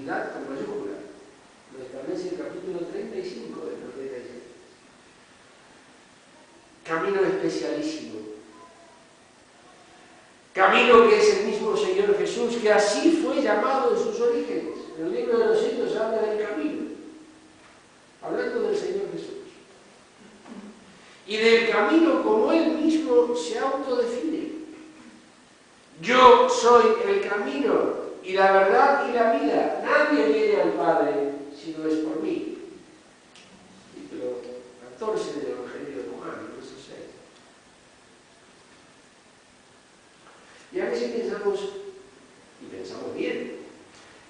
santidad con mayúscula. Lo establece el capítulo 35 del profeta Isaías. Camino especialísimo. Camino que es el mismo Señor Jesús, que así fue llamado en sus orígenes. En el libro de los Hechos habla del camino, hablando del Señor Jesús. Y del camino como Él mismo se autodefine. Yo soy el camino y la verdad y la vida. Nadie viene al Padre si no es por mí. Capítulo 14 del Evangelio de Juan, verso 6. Y a veces pensamos, y pensamos bien,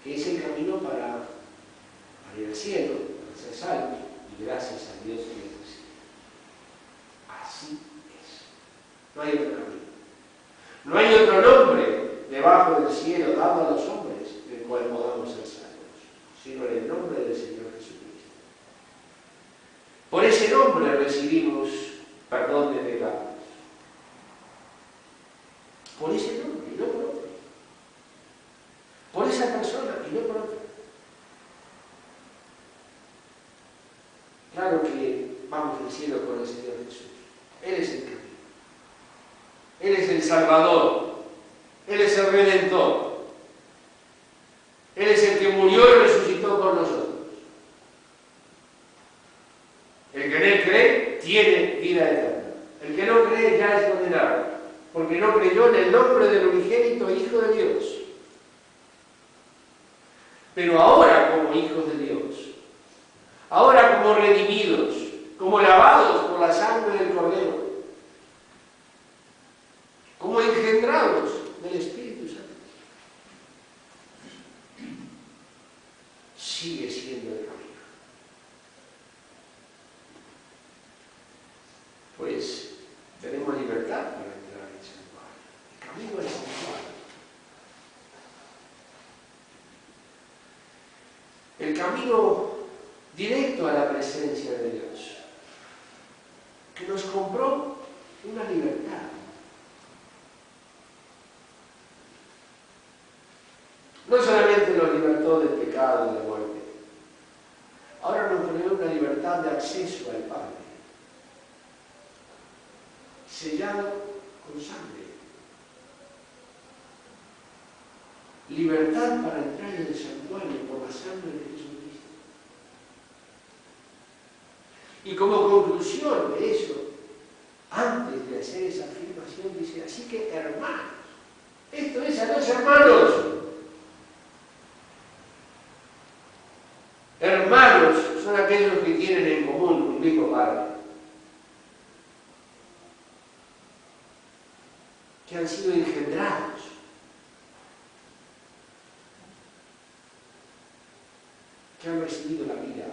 que es el camino para ir al cielo, para ser salvos, y gracias a Dios que es así. Así es. No hay otro camino. No hay otro nombre debajo del cielo dado a los hombres del cual podamos ser salvos, sino en el nombre del Señor Jesucristo. Por ese nombre recibimos perdón de pecados. Por ese nombre y no por otro. Por esa persona y no por otra. Claro que vamos al cielo con el Señor Jesús. Él es el camino. Él es el Salvador. Él es el Redentor. Él es el que murió y resucitó por nosotros. El que en Él cree, tiene vida eterna. El que no cree ya es condenado, porque no creyó en el nombre del unigénito Hijo de Dios. Pero ahora como hijos de Dios, ahora como redimidos, como lavados por la sangre del Cordero, como engendrados del Espíritu Santo, sigue siendo el camino. Pues tenemos libertad para entrar en el santuario. El camino al santuario. El camino directo a la presencia de Dios, que nos compró una libertad. No solamente nos libertó del pecado y de la muerte, ahora nos provee una libertad de acceso al Padre, sellado con sangre. Libertad para entrar en el santuario por la sangre de Jesucristo. Y como conclusión de eso, antes de hacer esa afirmación, dice, así que hermanos, esto es a los hermanos. Hermanos son aquellos que tienen en común un mismo Padre, que han sido engendrados, que han recibido la vida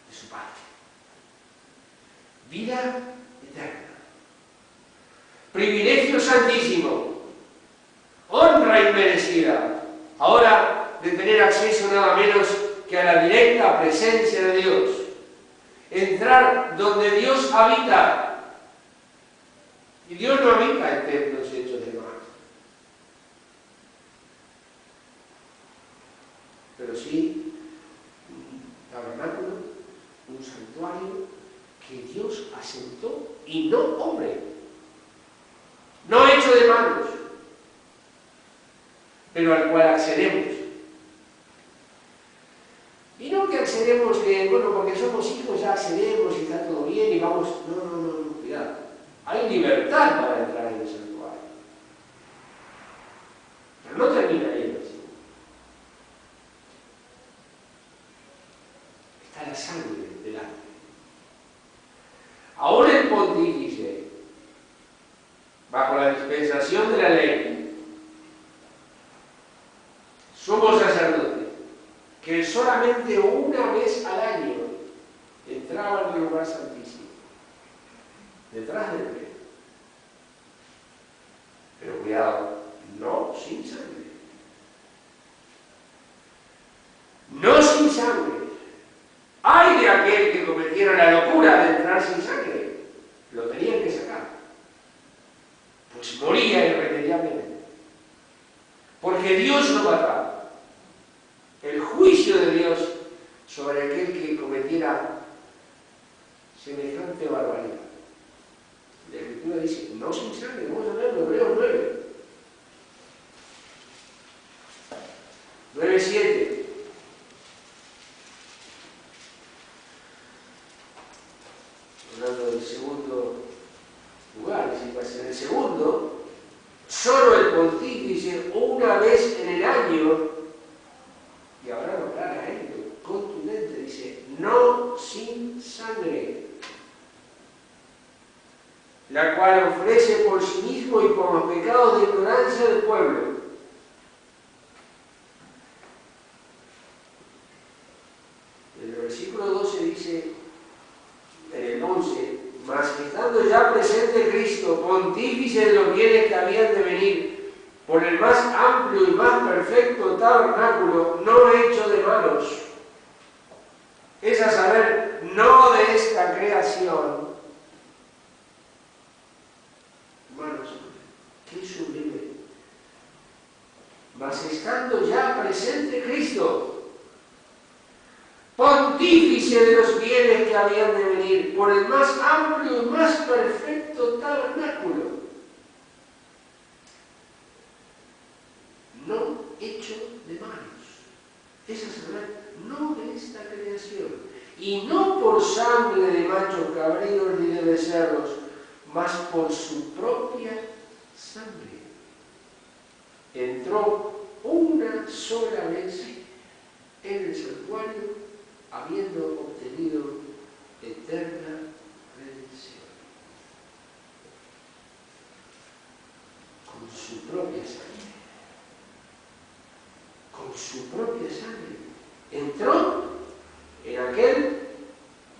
de su Padre. Vida eterna. Privilegio santísimo. Honra inmerecida. Ahora de tener acceso nada menos que a la directa presencia de Dios. Entrar donde Dios habita. Y Dios no habita en templos hechos de mano, pero sí un tabernáculo, un santuario que Dios asentó y no hombre, no hecho de manos, pero al cual accedemos. Y no que accedemos que, bueno, porque somos hijos ya accedemos y está todo bien y vamos, no, cuidado. Hay libertad para entrar en el santuario. Pero no termina ahí. Está la sangre delante. Ahora el pontífice, bajo la dispensación de la ley, sumo sacerdote, que solamente una vez al año entraba en el lugar santísimo, detrás del velo. Pero cuidado, no sin sangre. No sin sangre. Ay de aquel que cometiera la locura de entrar sin sangre. Lo tenían que sacar. Pues moría irremediablemente. Porque Dios no semejante barbaridad. La Escritura dice, no sin sangre, vamos a ver Hebreos 9. 9:7. Hablando del segundo lugar, en el segundo, solo el pontífice una vez en el año, y ahora lo aclara contundente, dice, no sin sangre, la cual ofrece por sí mismo y por los pecados de ignorancia del pueblo. En el versículo 12 dice, en el 11, mas que estando ya presente Cristo, pontífice de los bienes que habían de venir, por el más amplio y más perfecto tabernáculo, no hecho de manos, es a saber, no de esta creación. Hermanos, qué sublime. Mas estando ya presente Cristo, pontífice de los bienes que habían de venir, por el más amplio y más perfecto tabernáculo, no hecho de manos, es a saber, no de esta creación, y no por sangre de machos cabríos ni de becerros, mas por su propia sangre. Entró una sola vez en el santuario, habiendo obtenido eterna redención. Con su propia sangre. Con su propia sangre. Entró en aquel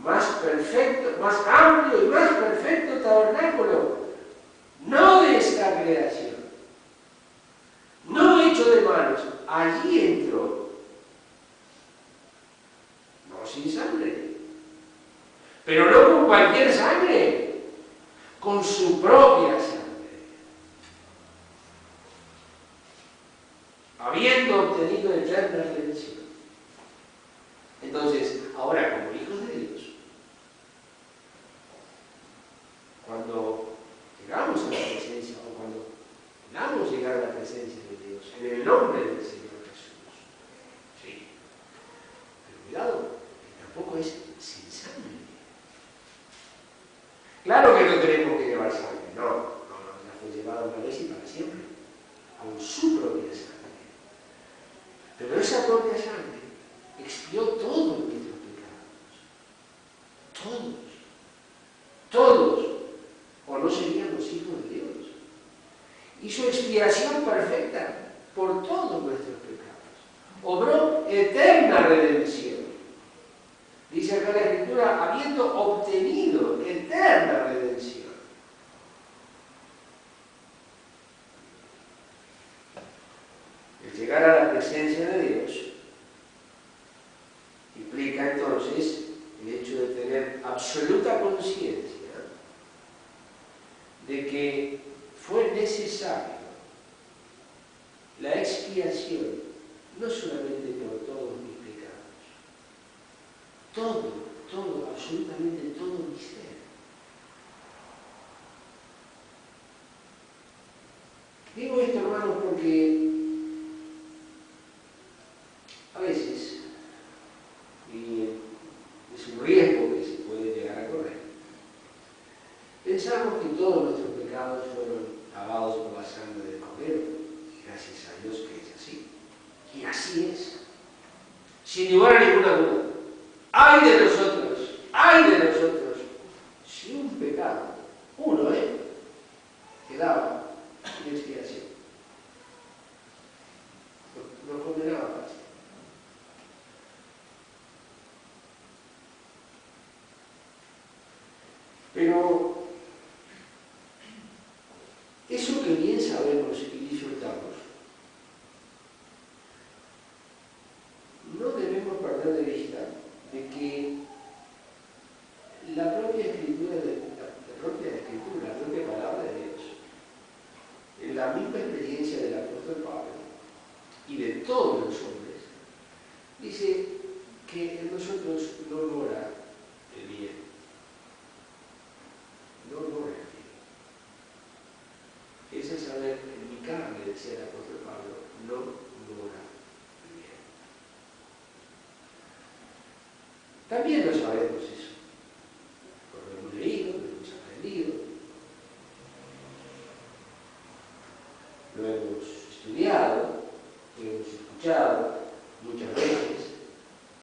más perfecto, más amplio y más perfecto tabernáculo, no de esta creación, no hecho de manos. Allí entró, no sin sangre, pero no con cualquier sangre, con su propia sangre, habiendo obtenido eterna redención. Entonces, ahora como hijos de Dios, cuando llegamos a la presencia, o cuando llegamos a llegar a la presencia de Dios, en el nombre del Señor Jesús, sí, pero cuidado, que tampoco es sin sangre. Claro que no tenemos que llevar sangre, no, ya fue llevado una vez y para siempre, con su propia sangre. Pero esa propia sangre expió todos nuestros pecados, todos, o no seríamos hijos de Dios. Hizo expiación perfecta por todos nuestros pecados, obró eterna redención. Dice acá la Escritura, habiendo obtenido eterna redención. El llegar a la presencia de Dios implica entonces el hecho de tener absoluta conciencia de que fue necesario la expiación, no solamente por todos mis pecados, todo, absolutamente todo mi ser. Digo esto, hermanos, porque a veces, y es un riesgo que se puede llegar a correr, pensamos que todos nuestros pecados fueron lavados por la sangre del Cordero, y gracias a Dios que es así. Y así es, sin lugar a ninguna duda. ¡Ay de nosotros! Si un pecado, uno, quedaba en expiación, nos condenaba fácil. Pero eso que bien sabemos y disfrutamos, no debemos perder de vista de que la propia Escritura, la propia palabra de Dios, en la misma experiencia del apóstol Pablo y de todos los hombres, dice que en nosotros no mora el bien, poder, en mi carne, decía el apóstol Pablo, no mora bien. También lo sabemos,